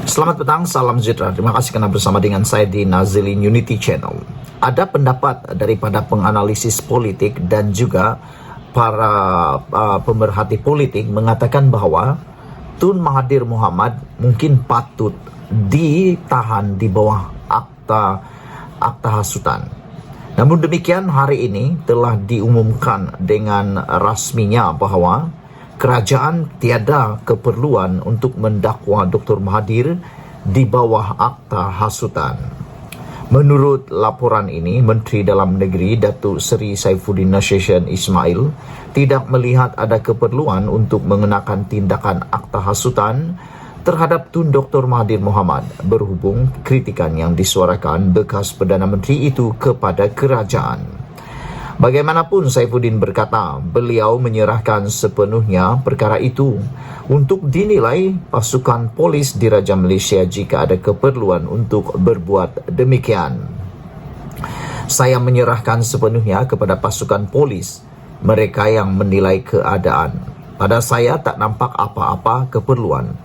Selamat petang, salam sejahtera. Terima kasih kerana bersama dengan saya di Nazilin Unity Channel. Ada pendapat daripada penganalisis politik dan juga para pemerhati politik mengatakan bahawa Tun Mahathir Mohamad mungkin patut ditahan di bawah akta hasutan. Namun demikian, hari ini telah diumumkan dengan rasminya bahawa kerajaan tiada keperluan untuk mendakwa Dr. Mahathir di bawah akta hasutan. Menurut laporan ini, Menteri Dalam Negeri Datuk Seri Saifuddin Nasheshan Ismail tidak melihat ada keperluan untuk mengenakan tindakan akta hasutan terhadap Tun Dr. Mahathir Mohamad berhubung kritikan yang disuarakan bekas Perdana Menteri itu kepada kerajaan. Bagaimanapun, Saifuddin berkata beliau menyerahkan sepenuhnya perkara itu untuk dinilai pasukan polis Diraja Malaysia jika ada keperluan untuk berbuat demikian. Saya menyerahkan sepenuhnya kepada pasukan polis, mereka yang menilai keadaan. Pada saya tak nampak apa-apa keperluan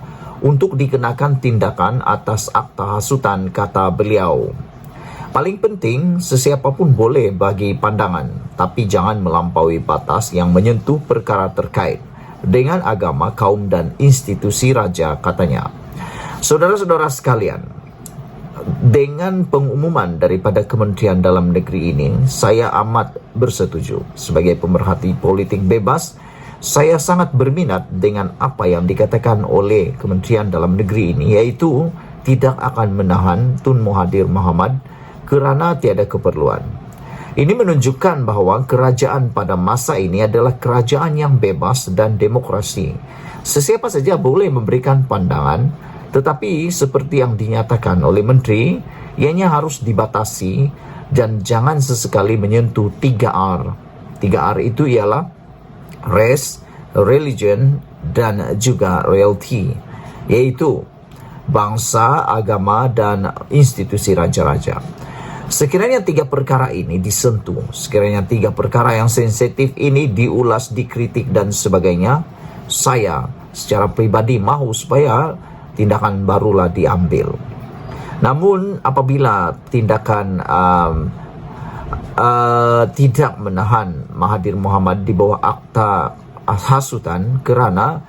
untuk dikenakan tindakan atas akta hasutan, kata beliau. Paling penting, sesiapa pun boleh bagi pandangan, tapi jangan melampaui batas yang menyentuh perkara terkait dengan agama, kaum dan institusi raja, katanya. Saudara-saudara sekalian, dengan pengumuman daripada Kementerian Dalam Negeri ini, saya amat bersetuju. Sebagai pemerhati politik bebas, saya sangat berminat dengan apa yang dikatakan oleh Kementerian Dalam Negeri ini, iaitu tidak akan menahan Tun Mahathir Mohamad kerana tiada keperluan. Ini menunjukkan bahawa kerajaan pada masa ini adalah kerajaan yang bebas dan demokrasi. Sesiapa saja boleh memberikan pandangan, tetapi seperti yang dinyatakan oleh Menteri, ianya harus dibatasi dan jangan sesekali menyentuh 3R. 3R itu ialah race, religion dan juga reality, iaitu bangsa, agama dan institusi raja-raja. Sekiranya 3 perkara ini disentuh, sekiranya 3 perkara yang sensitif ini diulas, dikritik dan sebagainya, saya secara pribadi mahu supaya tindakan barulah diambil. Namun apabila tindakan tidak menahan Mahathir Mohamad di bawah akta hasutan kerana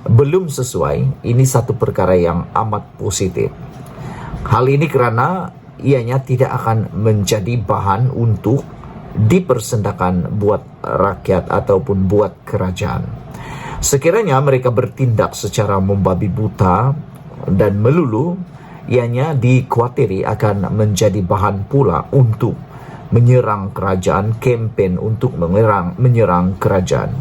belum sesuai, ini satu perkara yang amat positif. Hal ini kerana ianya tidak akan menjadi bahan untuk dipersendakan buat rakyat ataupun buat kerajaan. Sekiranya mereka bertindak secara membabi buta dan melulu, ianya dikhawatiri akan menjadi bahan pula untuk menyerang kerajaan, kempen untuk menyerang kerajaan.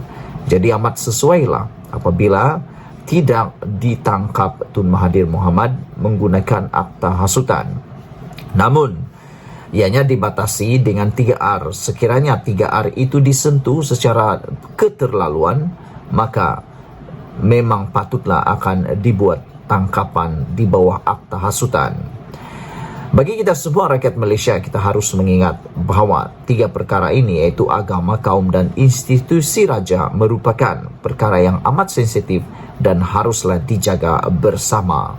Jadi amat sesuailah apabila tidak ditangkap Tun Mahathir Mohamad menggunakan akta hasutan. Namun, ianya dibatasi dengan 3R. Sekiranya 3R itu disentuh secara keterlaluan, maka memang patutlah akan dibuat tangkapan di bawah akta hasutan. Bagi kita semua rakyat Malaysia, kita harus mengingat bahawa 3 perkara ini, iaitu agama, kaum dan institusi raja, merupakan perkara yang amat sensitif dan haruslah dijaga bersama.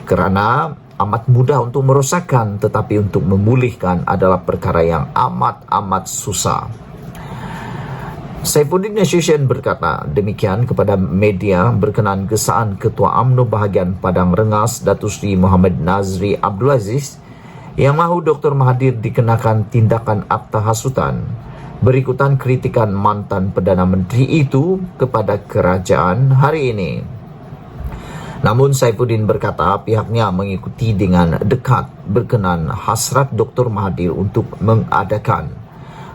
Kerana amat mudah untuk merosakkan, tetapi untuk memulihkan adalah perkara yang amat susah. Saifuddin Nasheshan berkata demikian kepada media berkenaan kesaan Ketua UMNO bahagian Padang Rengas, Datuk Seri Muhammad Nazri Abdul Aziz, yang mahu Dr. Mahathir dikenakan tindakan akta hasutan berikutan kritikan mantan Perdana Menteri itu kepada kerajaan hari ini. Namun Saifuddin berkata pihaknya mengikuti dengan dekat berkenaan hasrat Dr. Mahathir untuk mengadakan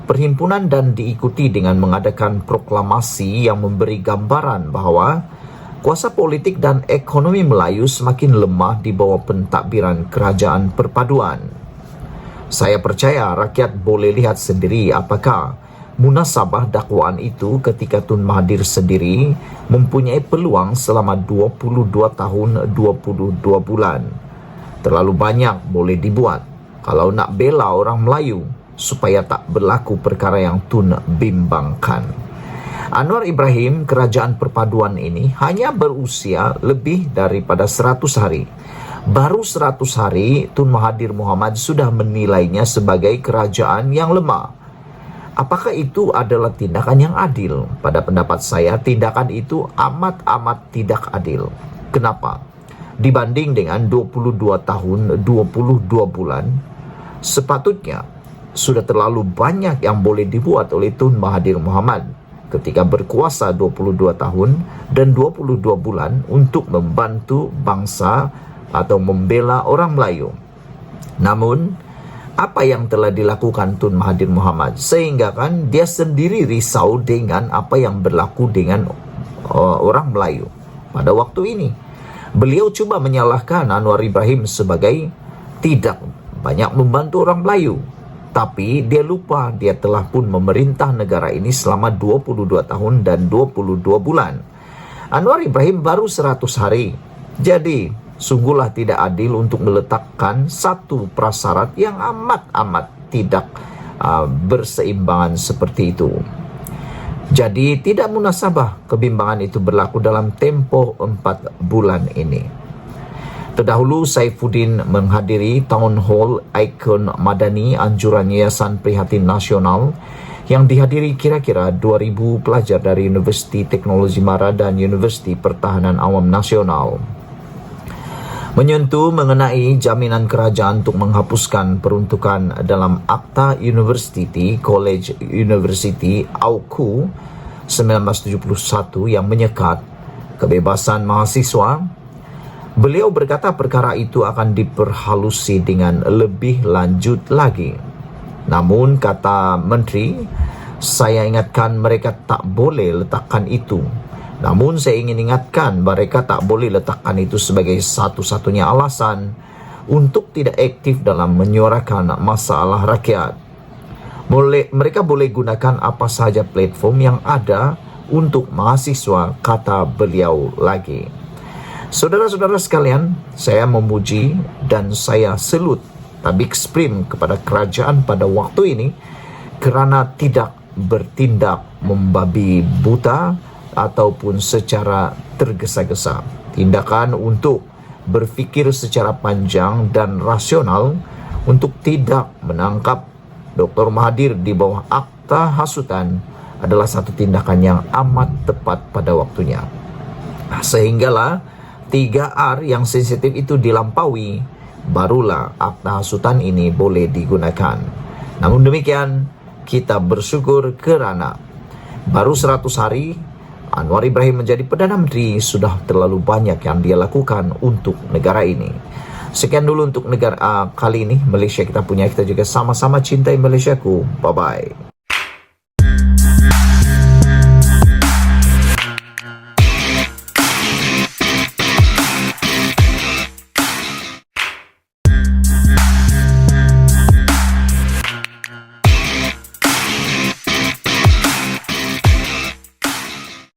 perhimpunan dan diikuti dengan mengadakan proklamasi yang memberi gambaran bahawa kuasa politik dan ekonomi Melayu semakin lemah di bawah pentadbiran kerajaan perpaduan. Saya percaya rakyat boleh lihat sendiri apakah munasabah dakwaan itu ketika Tun Mahathir sendiri mempunyai peluang selama 22 tahun 22 bulan. Terlalu banyak boleh dibuat kalau nak bela orang Melayu supaya tak berlaku perkara yang Tun bimbangkan. Anwar Ibrahim, kerajaan perpaduan ini hanya berusia lebih daripada 100 hari. Baru 100 hari Tun Mahathir Mohamad sudah menilainya sebagai kerajaan yang lemah. Apakah itu adalah tindakan yang adil? Pada pendapat saya, tindakan itu amat-amat tidak adil. Kenapa? Dibanding dengan 22 tahun, 22 bulan, sepatutnya sudah terlalu banyak yang boleh dibuat oleh Tun Mahathir Mohamad ketika berkuasa 22 tahun dan 22 bulan untuk membantu bangsa atau membela orang Melayu. Namun, apa yang telah dilakukan Tun Mahathir Mohamad sehingga kan dia sendiri risau dengan apa yang berlaku dengan orang Melayu pada waktu ini. Beliau cuba menyalahkan Anwar Ibrahim sebagai tidak banyak membantu orang Melayu. Tapi dia lupa dia telah pun memerintah negara ini selama 22 tahun dan 22 bulan. Anwar Ibrahim baru 100 hari. Jadi, sungguhlah tidak adil untuk meletakkan satu prasyarat yang amat-amat tidak berseimbangan seperti itu. Jadi tidak munasabah kebimbangan itu berlaku dalam tempoh 4 bulan ini. Terdahulu Saifuddin menghadiri Town Hall Ikon Madani Anjuran Yayasan Prihatin Nasional yang dihadiri kira-kira 2,000 pelajar dari Universiti Teknologi Mara dan Universiti Pertahanan Awam Nasional. Menyentuh mengenai jaminan kerajaan untuk menghapuskan peruntukan dalam Akta University College University AUKU 1971 yang menyekat kebebasan mahasiswa, beliau berkata perkara itu akan diperhalusi dengan lebih lanjut lagi. Namun, kata Menteri, saya ingatkan mereka tak boleh letakkan itu. Namun saya ingin ingatkan mereka tak boleh letakkan itu sebagai satu-satunya alasan untuk tidak aktif dalam menyuarakan masalah rakyat. Mereka boleh gunakan apa sahaja platform yang ada untuk mahasiswa, kata beliau lagi. Saudara-saudara sekalian, saya memuji dan saya selut tabik sprim kepada kerajaan pada waktu ini kerana tidak bertindak membabi buta ataupun secara tergesa-gesa. Tindakan untuk berfikir secara panjang dan rasional untuk tidak menangkap Dr. Mahathir di bawah akta hasutan adalah satu tindakan yang amat tepat pada waktunya. Sehinggalah 3R yang sensitif itu dilampaui, barulah akta hasutan ini boleh digunakan. Namun demikian, kita bersyukur kerana baru 100 hari Anwar Ibrahim menjadi Perdana Menteri, sudah terlalu banyak yang dia lakukan untuk negara ini. Sekian dulu untuk negara kali ini, Malaysia kita punya. Kita juga sama-sama cintai Malaysiaku. Bye-bye.